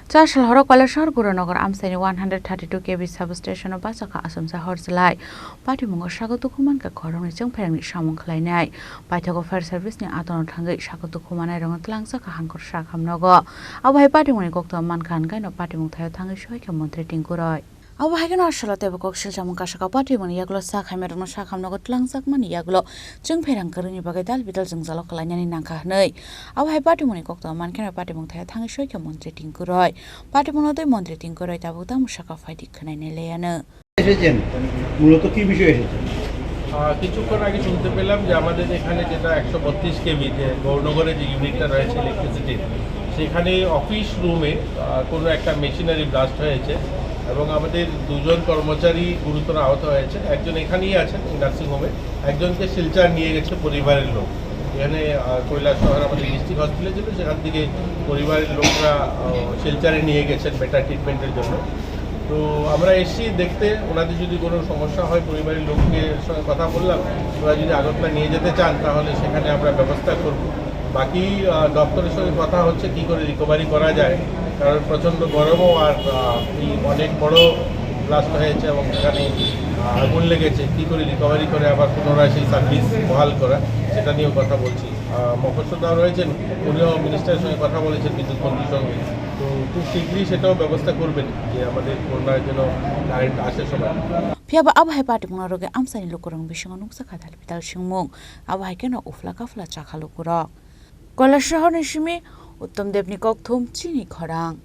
Chasal Horo Kaialshahar Guranagar Amchaini 132 kV substation of Bachakha Achumsa Horjwlai Patimungo Sago Dukhomanairokno Khorang Chwngpherang Samung khlainai Paithago fire service ni Adongrok Thangwi Sago Dukhomanairokno Twlangjakha Hangkhor Sakham Nogo Abohai Patimung Koktwma Mankhe no Patimung Thangwi Sogwikha Mantri Tinku Abohai no Arsalate Koksil Samung Kasaka Patimung Yaglo Sakham Sakham Nogo Twlangjakha Yaglo Chwngpherang Khorangni bagai dal bidal jungjalok khlainani nangkha nei Abohai Patimung Koktwma Mankhe no Patimung Thangwi Sogwikha Mantri Tinku Patimungo doi Mantri Tinku tabuk tamu Sakham faidi khlainai layana এসেছেন মূলত কি বিষয় এসেছেন কিছুক্ষণ আগে শুনতে পেলাম যে আমাদের এখানে যেটা 132 কেভি যে গৌরনগরে যে ইউনিটটা রয়েছে ইলেকট্রিসিটির সেখানে অফিস রুমে কোনো একটা মেশিনারি ব্লাস্ট হয়েছে এবং আমাদের দুজন কর্মচারী গুরুতর আহত হয়েছে একজন এখানেই আছেন নার্সিং হোমে একজনকে শিলচর নিয়ে গেছে পরিবারের লোক এখানে কৈলাসহর আমাদের ডিস্ট্রিক্ট হসপিটালে ছিল সেখান থেকে পরিবারের লোকরা শিলচরে নিয়ে গেছেন বেটার ট্রিটমেন্টের জন্য তো আমরা এসেছি দেখতে ওনাদের যদি কোনো সমস্যা হয় পরিবারের লোকের সঙ্গে কথা বললাম ওরা যদি আগরতলা নিয়ে যেতে চান তাহলে সেখানে আমরা ব্যবস্থা করব বাকি ডক্টরের সঙ্গে কথা হচ্ছে কী করে রিকভারি করা যায় কারণ প্রচণ্ড গরমও আর অনেক বড় ব্লাস্ট হয়েছে এবং সেখানে আগুন লেগেছে কী করে রিকভারি করে আবার পুনরায় সেই সার্ভিস বহাল করা সেটা নিয়েও কথা বলছি মফস্বলদার রয়েছেন উনিও মিনিস্টারের সঙ্গে কথা বলেছেন বিদ্যুৎ মন্ত্রীর সঙ্গে তো খুব শীঘ্রই সেটাও ব্যবস্থা করবেন যে আমাদের করোনার জন্য কারেন্ট আসে সময় Piaba Abohai Patimungo roge Amchaini lukurang bisingo nukjakha dalbidal Samung Abohai keno ufla kafla chakha lukurok Kaialshahar ni simi Uttam Debni Koktwma Chini Khorang